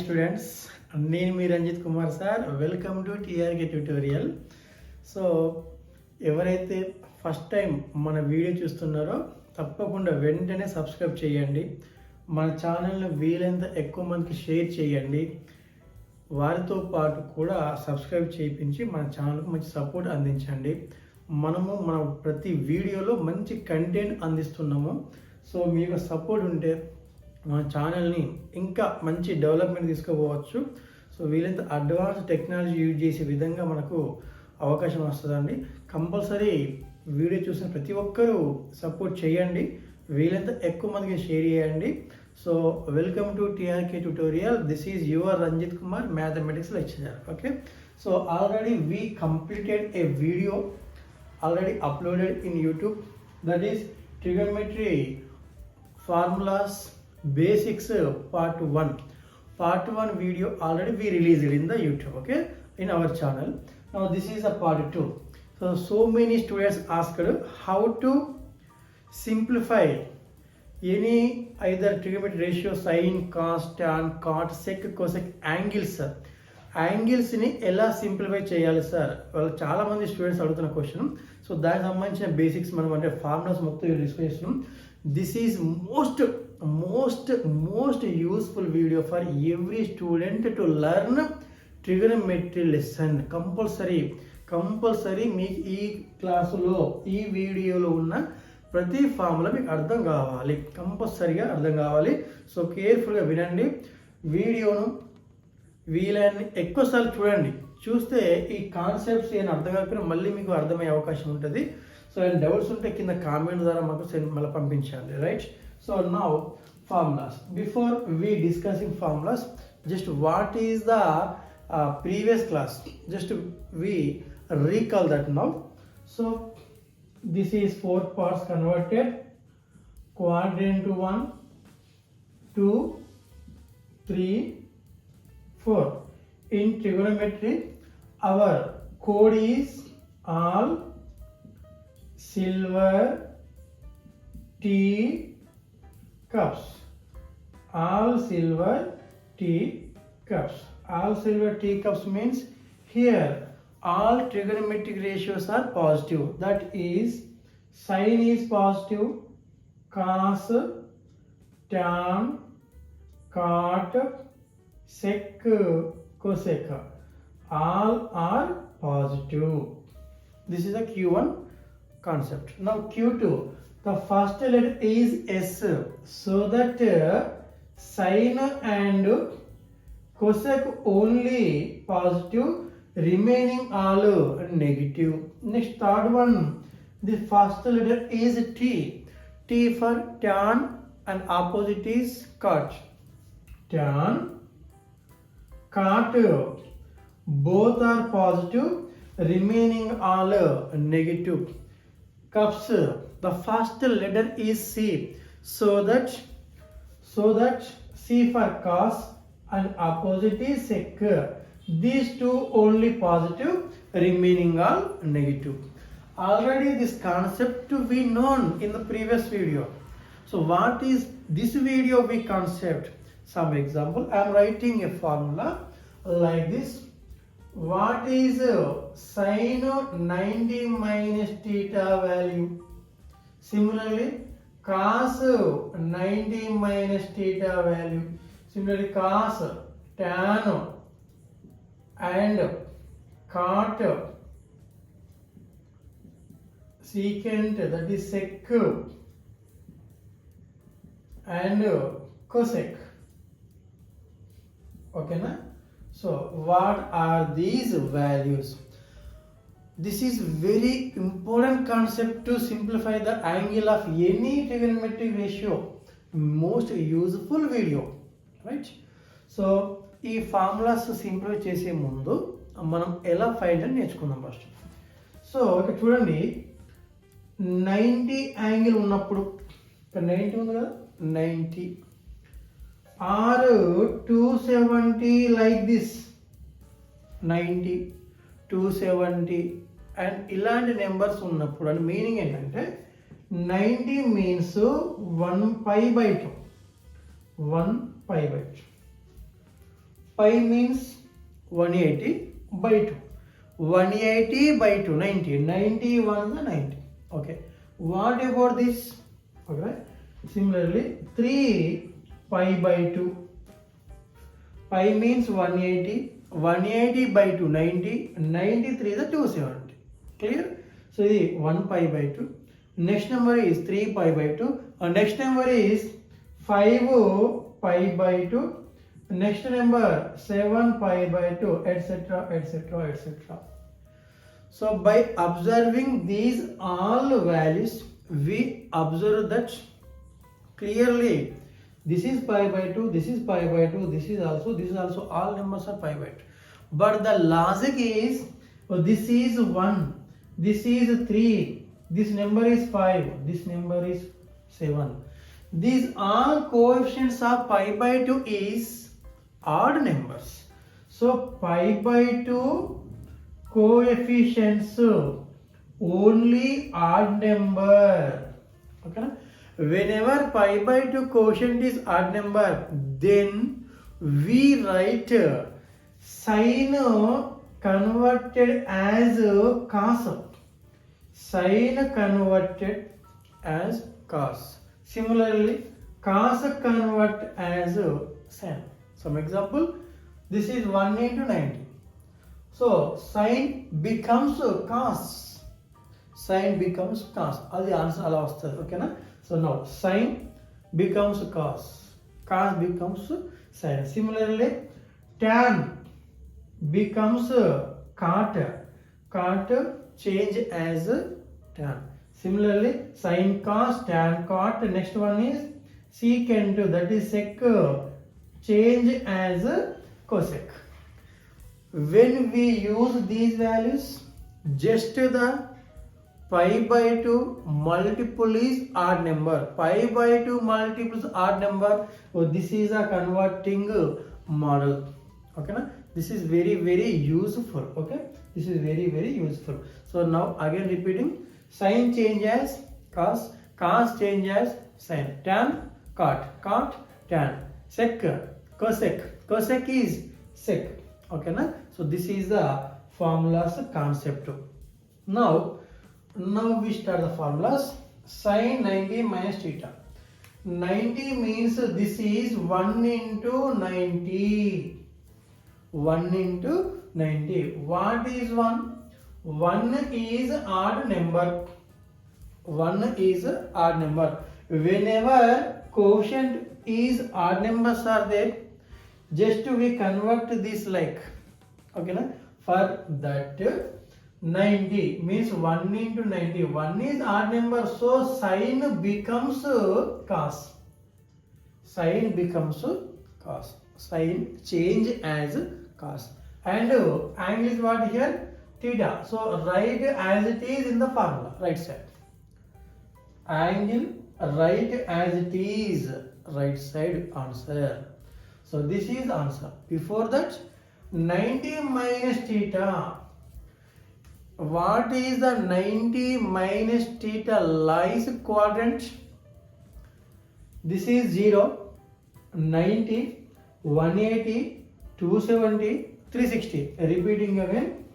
Students, నేను మీ Ranjith Kumar sir. Welcome to TRK tutorial. So ఎవరైతే ఫస్ట్ టైం మన వీడియో చూస్తున్నారో తప్పకుండా వెంటనే సబ్స్క్రైబ్ చేయండి. మన ఛానల్ని వీలైనంత ఎక్కువ మందికి షేర్ చేయండి. వారితో పాటు కూడా సబ్స్క్రైబ్ చేయించి మన ఛానల్కి మంచి సపోర్ట్ అందించండి. మన ప్రతి వీడియోలో మంచి కంటెంట్ అందిస్తున్నాము. సో మీకు సపోర్ట్ ఉంటే మన ఛానల్ని ఇంకా మంచి డెవలప్మెంట్ తీసుకుపోవచ్చు. సో వీలైనంత అడ్వాన్స్ టెక్నాలజీ యూజ్ చేసే విధంగా మనకు అవకాశం వస్తుందండి. కంపల్సరీ వీడియో చూసిన ప్రతి ఒక్కరూ సపోర్ట్ చేయండి. వీలైనంత ఎక్కువ మందికి షేర్ చేయండి. So welcome to TRK tutorial. This is your Ranjith Kumar, mathematics lecturer. Okay, so already we completed a video already uploaded in YouTube, that is trigonometry formulas basics part 1 video already we released in the YouTube, okay, in our channel. Now this is a part 2. So many students asked how to simplify any either trigonometry ratio, sin, cos, tan, cot, sec, cosec, angles. యాంగిల్స్ని ఎలా simplify చేయాలి sir, వాళ్ళు చాలామంది students అడుగుతున్న question. So దానికి సంబంధించిన basics మనం అంటే formulas మొత్తం డిస్కస్ చేస్తున్నాం. This is most useful video for every student to learn trigonometry lesson. Compulsory మీకు ఈ క్లాసులో ఈ వీడియోలో ఉన్న ప్రతి ఫార్ములా మీకు అర్థం కావాలి, కంపల్సరీగా అర్థం కావాలి. సో కేర్ఫుల్గా వినండి. వీడియోను వీలైన ఎక్కువసార్లు చూడండి. చూస్తే ఈ కాన్సెప్ట్స్ ఏమైనా అర్థం కాకపోయినా మళ్ళీ మీకు అర్థమయ్యే అవకాశం ఉంటుంది. సో ఏమైనా డౌట్స్ ఉంటే కింద కామెంట్ ద్వారా మాకు మళ్ళీ పంపించండి, right? So now formulas. Before we discussing formulas, just what is the previous class, just we recall that now. So this is 4 parts converted, quadrant 1, 2, 3, 4. In trigonometry, our code is all silver tea cups. All silver tea cups. All silver tea cups means here all trigonometric ratios are positive. That is, sin is positive, cos, tan, cot, sec, cosec, all are positive. This is a Q1 concept. Now Q2, the first letter is S, so that sin and cosec only positive, remaining all negative. Next, third one, the first letter is T. T for tan and opposite is cot. Tan, cot, both are positive, remaining all negative. Cups, the first letter is C, so that C for cos and opposite is sec. These two only positive, remaining all negative. Already this concept we known in the previous video. So what is this video we concept? Some example, I am writing a formula like this. What is sin 90 minus theta value? Similarly, cos 90 minus theta value. Similarly, cos, tan and cot, secant, that is sec, and cosec. Okay na? So what are these values? This is very important concept to simplify the angle of any trigonometric ratio. Most useful video, right? So ఈ formulas simplify చేసే ముందు మనం ఎలా find అని నేర్చుకుందాం first. So ఇక్కడ చూడండి, 90 angle ఉన్నప్పుడు ఇక్కడ 90 ఉంది కదా, 90 or 270 like this, 90, 270 అండ్ ఇలాంటి నెంబర్స్ ఉన్నప్పుడు అని మీనింగ్ ఏంటంటే 90 means 1 pi by 2, 1 pi by 2. pi means 180 by 2. 180 by 2, 90. 91 is 90. Okay. What about this? Okay. Similarly, 3 pi by 2. Pi means 180. 180 by 2, 90. 93 is 270. Clear? So, this 1 pi by 2. Next number is 3 pi by 2. And next number is 5 pi by 2. Next number 7 pi by 2, etc., etc., etc. So by observing these all values, we observe that clearly this is pi by 2, this is pi by 2, this is also all numbers are pi by 2. But the logic is, this is 1, this is 3, this number is 5, this number is 7. These all coefficients of pi by 2 is odd numbers. So pi by 2 coefficients only odd number. Okay, whenever pi by 2 quotient is odd number, then we write sin converted as cos. Sin converted as cos. Similarly, cos convert as sin. Some example, this is 1 into 90. So sin becomes cos. Sin becomes cos. That's the answer. Okay, na? So now sin becomes cos. Cos becomes sin. Similarly, tan becomes cot. Cot change as tan. Similarly, sin cos, tan cot. Next one is secant, that is sec, change as cosec. When we use these values, just the pi by 2 multiple is odd number. Pi by 2 multiple is odd number. So this is a converting model. Okay, na? This is very, very useful. Okay, this is very, very useful. So now again repeating, sin change as cos, cos change as sin, tan cot, cot tan, sec cosec, cosec is sec. Okay, na? So this is the formulas concept. Now we start the formulas. Sin 90 minus theta. 90 means this is 1 into 90. 1 into 90. What is 1? 1 is odd number. 1 is odd number. Whenever quotient is odd numbers are there, just we convert this like, okay, na? For that 90 means 1 into 90. 1 is odd number, so sin becomes cos. Sin becomes cos. Sin change as cos. And angle is what here? Theta. So write as it is in the formula, right side. Angle write as it is, right side answer. So this is answer. Before that, 90 minus theta. What is the 90 minus theta lies quadrant? This is 0, 90, 180, 270, 360. Repeating again,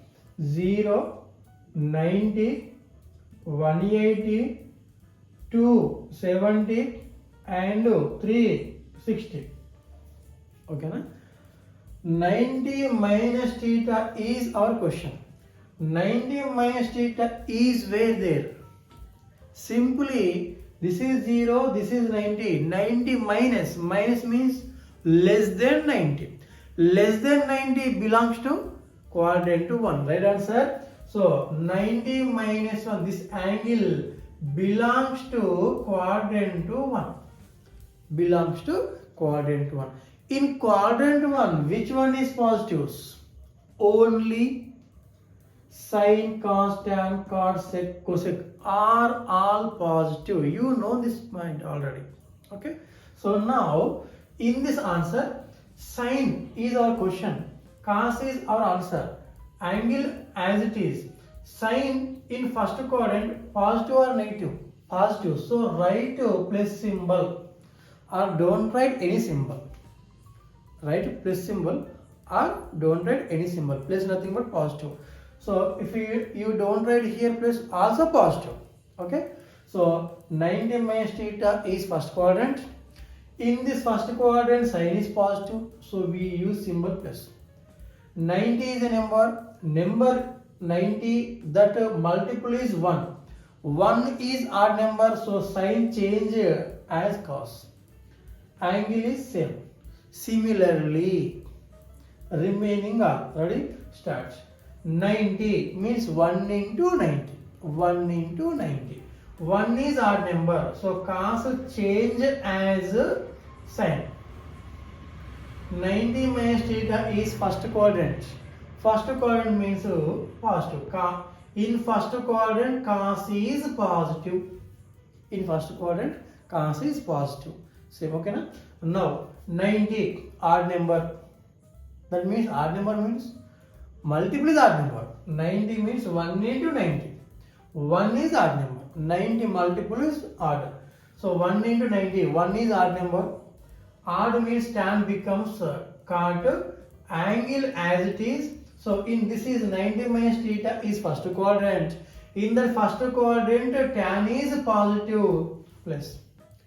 0, 90, 180, 270 and 360. Okay, na? 90 minus theta is our question. 90 minus theta is where there? Simply, this is 0, this is 90. 90 minus, minus means less than 90. Less than 90 belongs to quadrant 1. Right answer? So 90 minus 1, this angle belongs to quadrant 1. Belongs to quadrant 1. In quadrant 1, which one is positives? Only sin, cos, tan, cot, sec, cosec are all positive. You know this point already. Okay. So now in this answer, sin is our question, cos is our answer, angle as it is. Sin in first quadrant, positive or negative? Positive. So write plus symbol or don't write any symbol. Write plus symbol or don't write any symbol, place nothing but positive. So if you don't write here, place also positive. Okay, so 90 minus theta is first quadrant. In this first quadrant, sign is positive, so we use symbol plus. 90 is a number 90, that multiple is 1. 1 is odd number, so sign change as cos. Angle is same. Similarly, remaining are, ready, start. 90 means 1 into 90. 1 into 90. 1 is odd number, so cos change as sin. 90 minus theta is first quadrant. First quadrant means positive. In first quadrant, cos is positive. In first quadrant, cos is positive. Same, okay na? Now 90 odd number. That means odd number means multiple is odd number. 90 means 1 into 90. 1 is odd number. 90 multiple is odd. So 1 into 90, 1 is odd number. Odd means tan becomes cot. Angle as it is. So in this is 90 minus theta is first quadrant. In the first quadrant, tan is positive plus.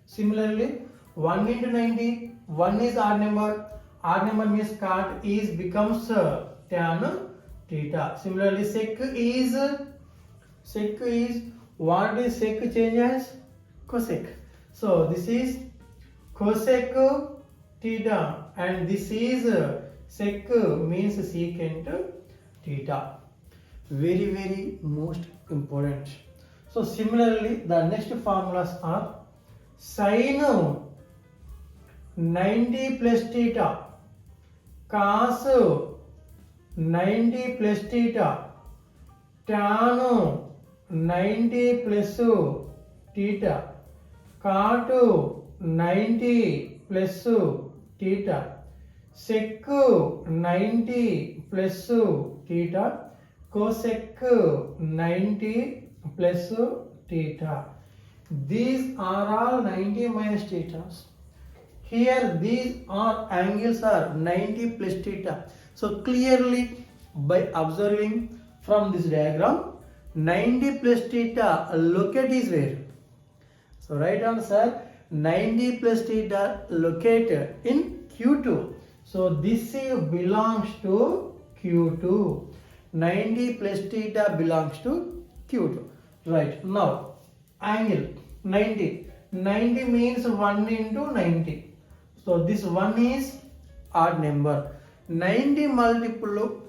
Similarly, 1 into 90, 1 is odd number. Odd number means cot is becomes tan theta. Similarly, sec is what is sec change as cosec. So this is cosec theta and this is sec means secant theta. Very most important. So similarly, the next formulas are sin 90 plus theta, cos 90 plus theta, tan 90 plus theta, cot 90 plus theta, sec 90 plus theta, cosec 90 plus theta. These are all 90 minus thetas. Here these are angles are 90 plus theta. So clearly by observing from this diagram, 90 plus theta locate is where? So right answer, 90 plus theta located in Q2. So this belongs to Q2. 90 plus theta belongs to Q2. Right, now angle 90. 90 means 1 into 90. So this 1 is odd number. 90 multiple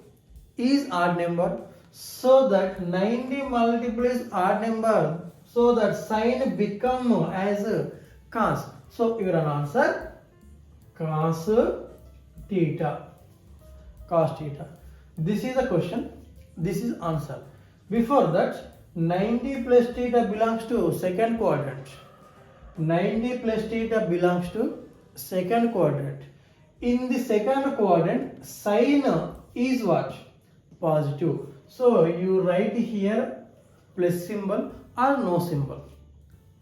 is odd number. So that 90 multiple is odd number. So that sign become as cos. So your answer cos theta. Cos theta. This is the question. This is answer. Before that, 90 plus theta belongs to second quadrant. 90 plus theta belongs to second quadrant. In the second quadrant, sign is what? Positive. So you write here plus symbol or no symbol.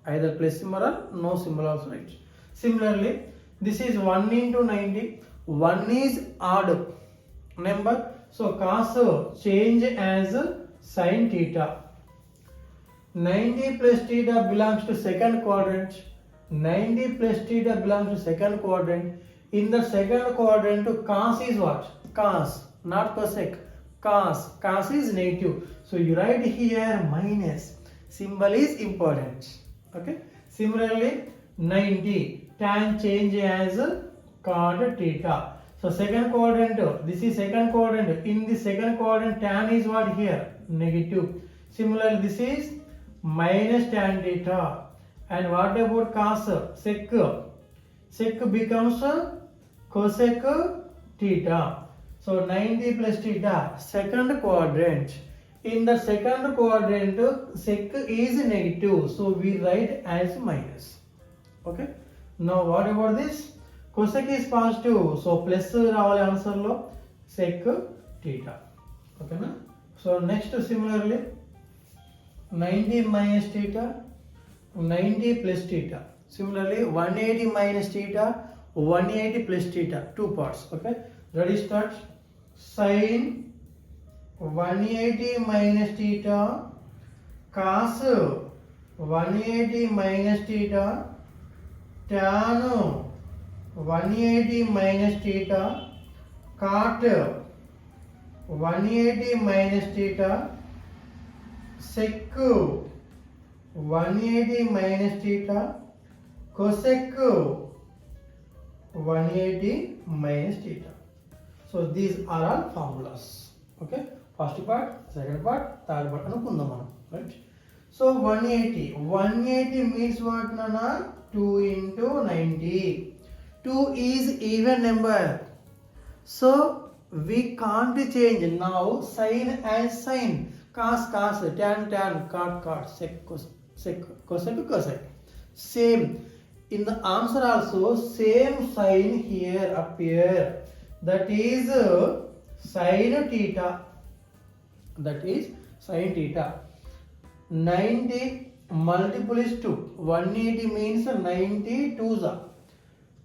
Either plus symbol or no symbol also write. Similarly, this is 1 into 90. 1 is odd number. So cos change as sin theta. 90 plus theta belongs to second quadrant. 90 plus theta belongs to second quadrant. In the second quadrant, cos is what? Cos, not cosec. Cos. Cos is negative. So you write here minus. Symbol is important. Okay. Similarly, 90 tan change as cot theta. So second quadrant, this is second quadrant. In the second quadrant, tan is what here? Negative. Similarly, this is minus tan theta. And what about cos? Sec. Sec becomes cosec theta. So 90 plus theta, second quadrant. In the second quadrant, sec is negative. So we write as minus. Okay. Now what about this? Cosec is positive. So plus రావాలి answer లో sec theta. Okay na? So next similarly 90 minus theta, 90 plus theta. Similarly 180 minus theta, 180 plus theta. Two parts. Okay. Ready, start. sin 180 minus theta cos 180 minus theta tan 180 minus theta cot 180 minus theta sec 180 minus theta cosec 180 minus theta. So these are all formulas. Okay, first part, second part, third part anukundaam manam, right? So 180 means what, Nana? 2 into 90. 2 is even number, so we can't change. Now sin and sin, cos cos, tan tan, cot cot, sec cosec cosec. Same in the answer also, same sign here appear, that is sin theta, that is sin theta. 90 multiple is 2, 180 means 90 2s are.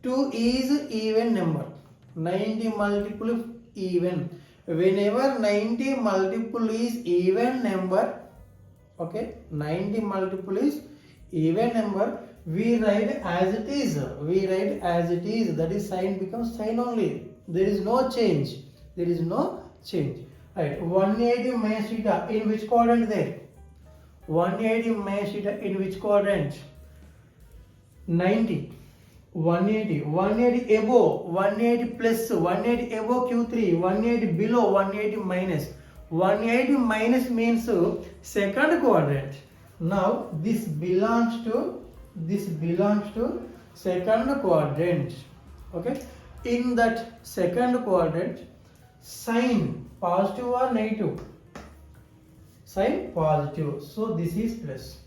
2 is even number, 90 multiple even. Whenever 90 multiple is even number, okay, 90 multiple is even number, we write as it is. We write as it is. That is, sign becomes sign only. There is no change. There is no change. Right. 180 minus theta in which quadrant there? 180 minus theta in which quadrant? 90. 180 above, 180 plus, 180 above Q3, 180 below, 180 minus. 180 minus means second quadrant. Now this belongs to second quadrant. Okay, in that second quadrant, sign positive or negative? Sign positive, so this is plus,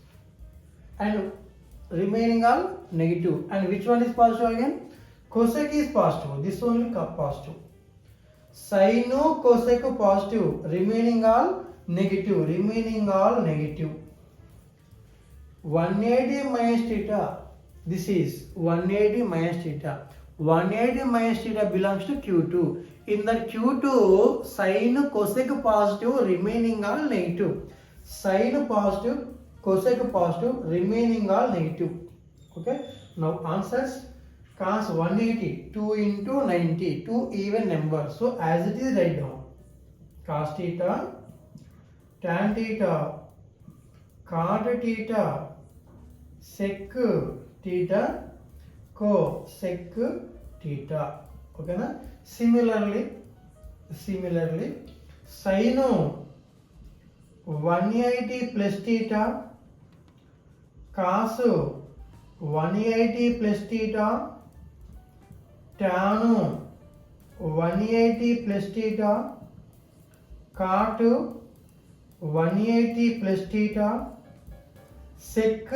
and remaining all negative. And which one is positive again? Cosec is positive, this only positive. Sino cosec positive, remaining all negative, 180 minus theta, this is 180 minus theta. 180 minus theta belongs to Q2. In that Q2, sin cosec positive, remaining all negative. Sin positive, cosec positive, remaining all negative. Okay, now answers. Cos 180, 2 into 90, 2 even number. So as it is, write down. Cos theta, tan theta, cot theta, sec theta, cosec theta. Okay na? Similarly, sin 180 plus theta, cos 180 plus theta, tan 180 plus theta, cot 180 plus theta, sec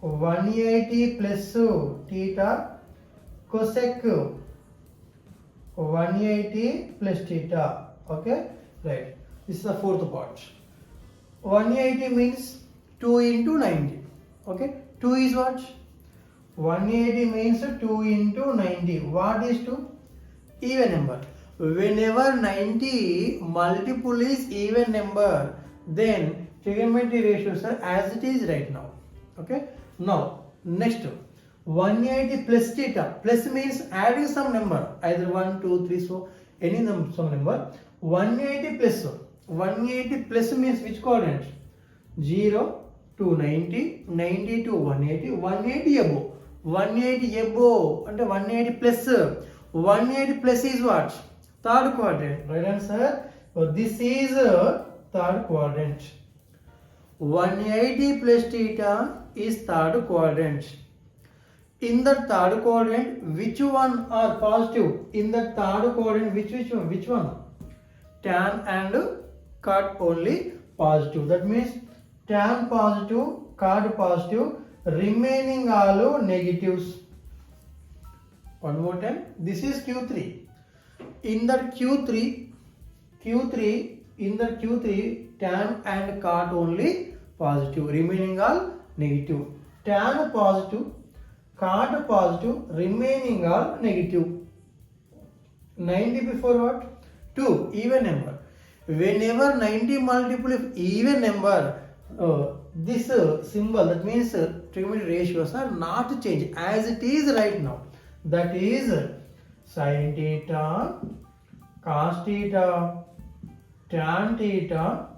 180 plus theta, cosec 180 plus theta. Okay, right. This is the fourth part. 180 means 2 into 90. Okay, 2 is what? 180 means 2 into 90. What is 2? Even number. Whenever 90 multiple is even number, then trigonometry ratios are as it is right now. Okay. Now next, 180 plus theta. Plus means adding some number, either 1, 2, 3, so any some number. 180 plus. 180 plus means which quadrant? 0 to 90, 90 to 180, 180 above. 180 above and 180 plus. 180 plus is what? Third quadrant. Right answer. So this is third quadrant. 180 plus theta is third quadrant. In the third quadrant, which one are positive? In the third quadrant, which one? Tan and cot only positive. That means tan positive, cot positive, remaining all negatives. One more time. This is Q3. In that Q3, in the Q3, tan and cot only positive, remaining all negative. Tan positive, cot positive, remaining all negative. 90 before what? 2 even number. Whenever 90 multiple of even number, this symbol, that means trigonometry ratios are not changed as it is right now. That is sin theta, cos theta, tan theta,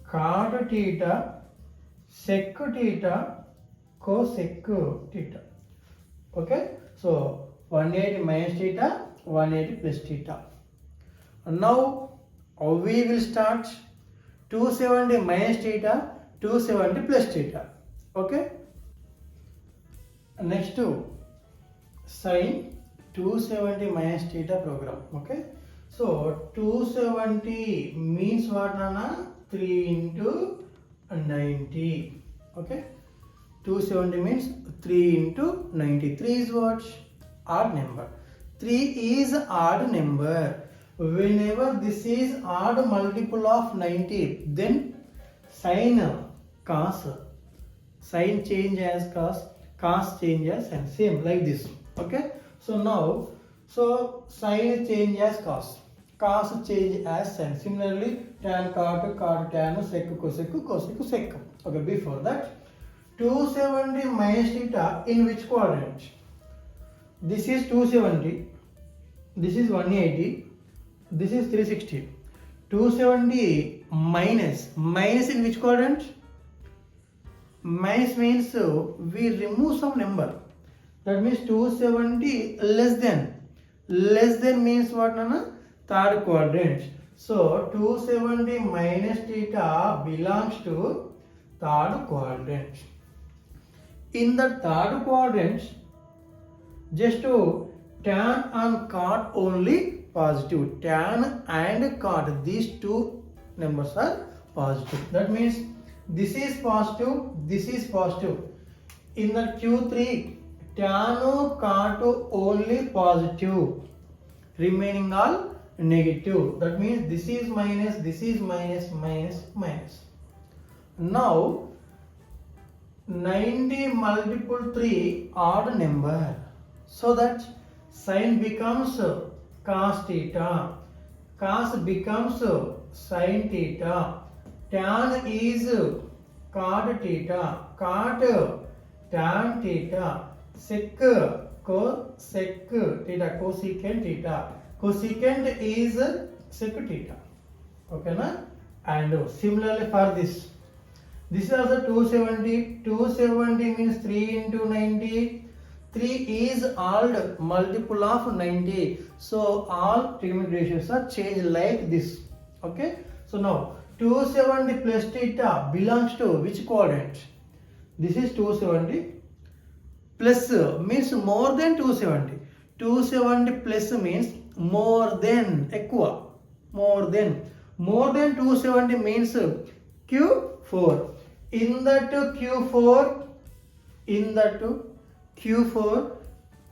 cot theta, sec theta, cosec theta. Okay, so 180 minus theta, 180 plus theta. And now we will start 270 minus theta, 270 plus theta. Okay, next to sin 270 minus theta program. Okay, so 270 means what, Nana? 3 into 90. Okay, 270 means 3 into 90. 3 is what? Odd number. 3 is odd number. Whenever this is odd multiple of 90, then sin cos, sin change as cos change as sin, same like this. Okay, so now, so sin change as cos change as sin. Similarly, tan cot tan, sec cosec sec. Okay, before that, 270 minus theta in which quadrant? This is 270, this is 180, this is 360. 270 minus in which quadrant? Minus means we remove some number. That means 270 less than means what, Nana? Third quadrant. So 270 minus theta belongs to third quadrant. In the third quadrant, just to tan and cot only positive. Tan and cot, these two numbers are positive. That means this is positive, this is positive. In the Q3, tan cot only positive, remaining all negative. That means this is minus. Now 90 multiple 3 odd number, so that sin becomes cos theta, cos becomes sin theta, tan is cot theta, cot tan theta, sec cosec theta, cosecant theta, cosecant is sec theta. Okay na? And similarly for this is also 270. 270 means 3 into 90. 3 is odd multiple of 90. So all trigonometric ratios are changed like this. Okay. So now 270 plus theta belongs to which quadrant? This is 270. Plus means more than 270. 270 plus means more than, ఎక్కువ, more than 270 means Q4. In that Q4,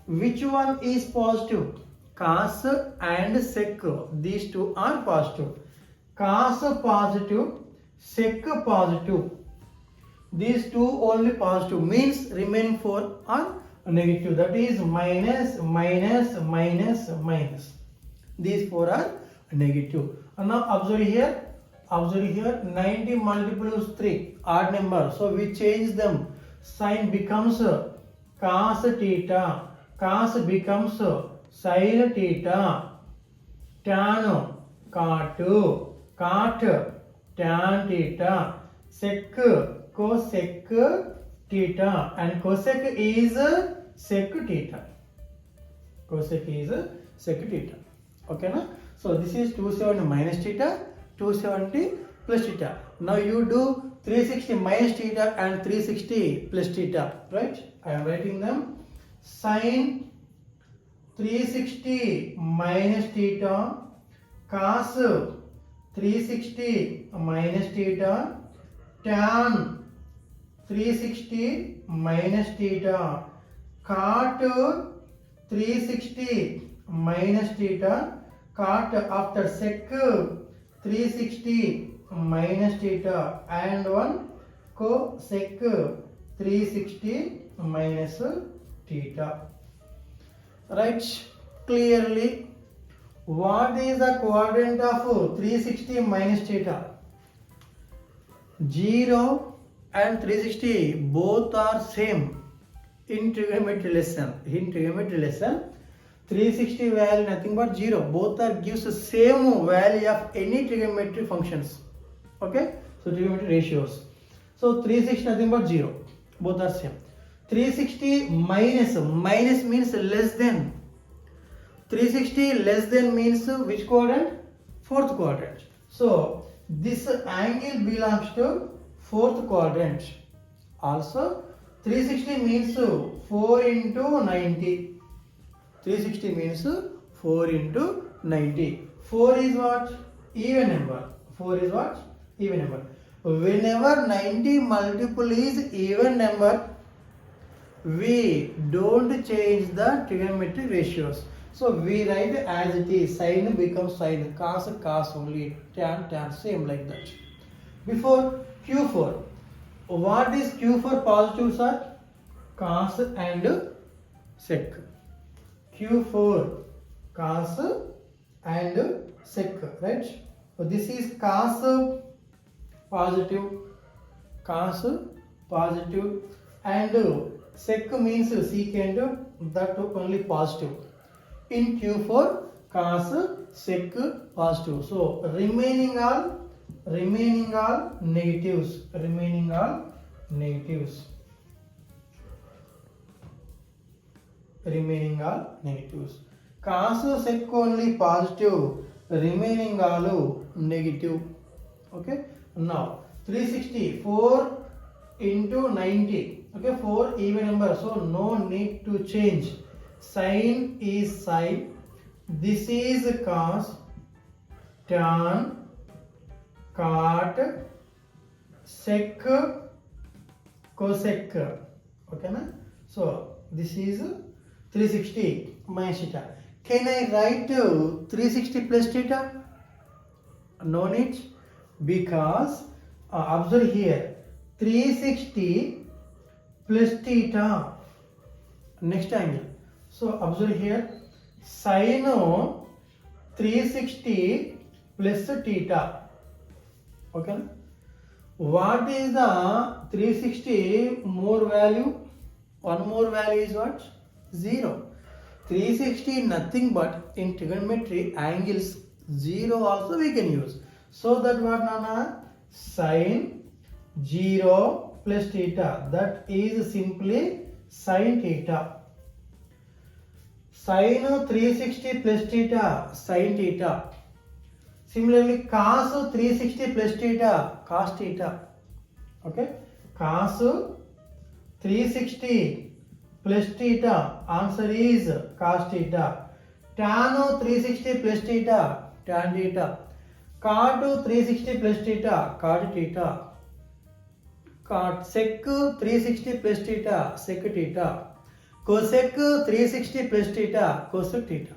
which one is positive? Cos and sec, these two are positive. Cos positive, sec positive, these two only positive, means remaining 4 are negative. That is minus. These 4 are negative. And now observe here 90 multiple is 3 odd number, so we change them. Sin becomes cos theta, cos becomes sin theta, tan cot tan theta, sec cosec theta, and cosec is sec theta. Okay na? So this is 270 minus theta, 270 plus theta. Now you do 360 minus theta and 360 plus theta, right? I am writing them. Sin 360 minus theta, cos 360 minus theta, tan 360 minus theta, cot 360 minus theta, cot after sec 360 minus theta, and one cosec 360 minus theta. Right? Clearly What is the quadrant of 360 minus theta? 0 and 360 both are same in trigonometry lesson. In trigonometry lesson, 360 value nothing but 0. Both are gives the same value of any trigonometry functions. Okay, so trigonometry ratios. So 360 nothing but 0. Both are same. 360 minus means less than. 360 less than means which quadrant? Fourth quadrant. So this angle belongs to fourth quadrant. Also 360 means 4 into 90. 360 means 4 into 90. 4 is what? Even number. 4 is what? Even number. Whenever 90 multiple is even number, we don't change the trigonometric ratios. So we write as it is. Sin becomes sin, cos only, tan same like that. Before Q4, what is Q4 positives are? Cos and sec. Q4 cos and sec, right? So this is cos positive, and sec means secant, that only positive. In Q4 cos sec positive. So remaining all negatives. Cos sec only positive, remaining all negative. Okay, now 360 4 into 90. Okay, 4 even number, so no need to change. Sin is sin, this is cos, tan, cot, sec, cosec. Okay na? So this is 360 minus theta. Can I write 360 plus theta? No need, because observe here, 360 plus theta, next angle. So observe here, sin 360 plus theta. Okay, what is the 360 more value? One more value is what? 0. 360 nothing but in trigonometry angles 0 also we can use. So that what Nana? Sin 0 plus theta, that is simply sin theta. Sin 360 plus theta, sin theta. Similarly, cos 360 plus theta, cos theta. Okay, cos 360 plus theta, answer is cos theta. Tan 360 plus theta, tan theta. Cot 360 plus theta, cot theta. Cot sec 360 plus theta, sec theta. Cosec 360 plus theta, cosec theta.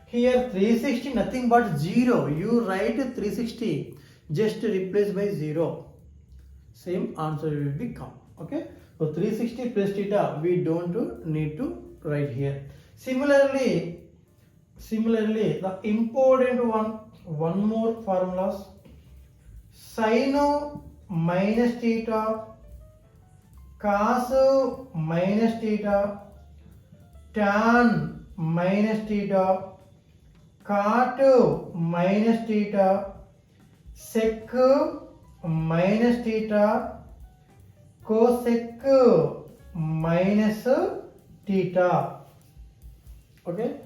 Here 360 nothing but 0. You write 360, just replace by 0. Same answer will become. Okay. So 360 plus theta we don't need to write here. Similarly, the important one more formulas. Sin minus theta, cos minus theta, tan minus theta, cot minus theta, sec minus theta, cosec minus theta. Okay,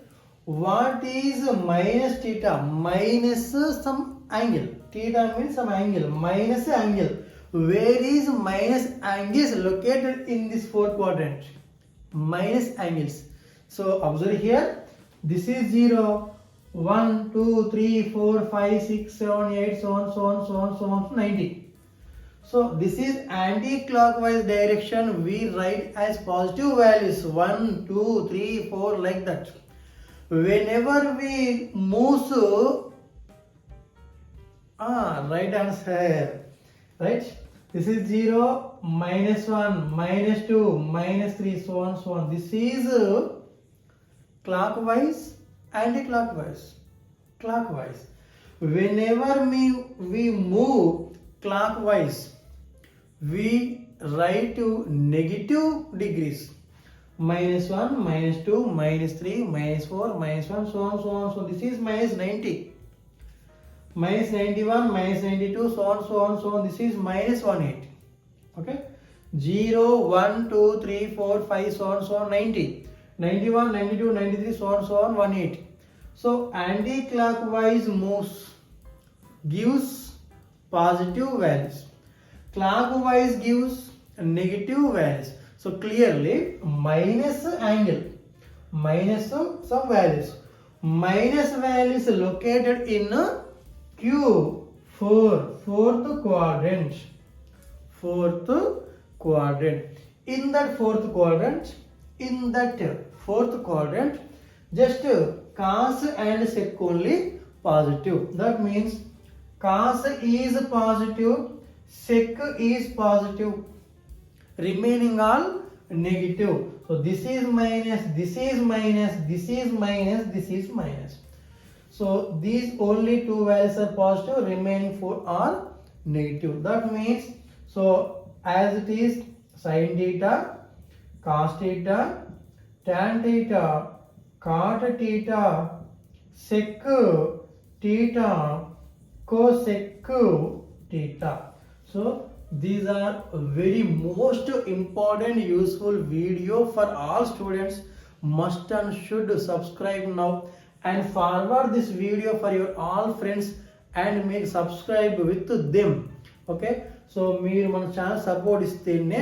what is minus theta? Minus some angle. Theta means some angle, minus angle. Where is minus angles located in this fourth quadrant? Minus angles. So observe here, this is 0, 1, 2, 3, 4, 5, 6, 7, 8, so on, 90. So this is anti-clockwise direction. We write as positive values 1, 2, 3, 4 like that. Whenever we move, right answer, right? This is 0, minus 1, minus 2, minus 3, so on. This is clockwise, anti-clockwise. clockwise. Whenever we move clockwise, we write to negative degrees. -1, -2, -3, -4, -1, so on, so on. So this is -90. -91, -92, so on, so on, so on. This is -180. Okay. 0, 1, 2, 3, 4, 5, so on, so on, 90. 91, 92, 93, so on, so on, 180. So anti-clockwise moves gives positive values. Clockwise gives negative values. So clearly minus angle, minus some values. Minus values located in Q4, fourth quadrant. In that fourth quadrant, just cos and sec only positive. That means cos is positive, sec is positive, remaining all negative. So this is minus, this is minus, this is minus, this is minus. So these only two values are positive, remaining four are negative. That means, so as it is sin theta, cos theta, tan theta, cot theta, sec theta, cosec theta. So these are very most important useful video for all students. Must and should subscribe now and forward this video for your all friends and make subscribe with them. Okay, so మీరు మన channel support ఇస్తేనే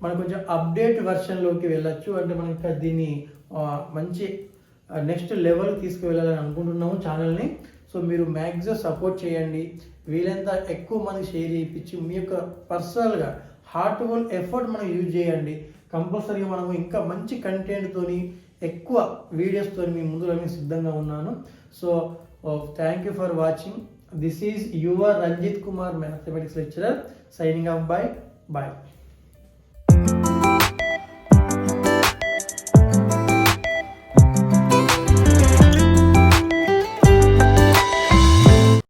మనం కొంచెం update వెర్షన్లోకి వెళ్ళొచ్చు. అంటే మనకి దీన్ని మంచి నెక్స్ట్ లెవెల్కి తీసుకువెళ్ళాలని అనుకుంటున్నాము ఛానల్ని. సో మీరు మ్యాక్సిమం సపోర్ట్ చేయండి. వీలైనంత ఎక్కువ మంది షేర్ చేయించి మీ యొక్క పర్సనల్గా హార్ట్ఫుల్ ఎఫర్ట్ మనం యూజ్ చేయండి. కంపల్సరీగా మనము ఇంకా మంచి కంటెంట్తోని ఎక్కువ వీడియోస్తో మీ ముందులో నేను సిద్ధంగా ఉన్నాను. So thank you for watching. This is your Ranjith Kumar mathematics lecturer signing off. Bye.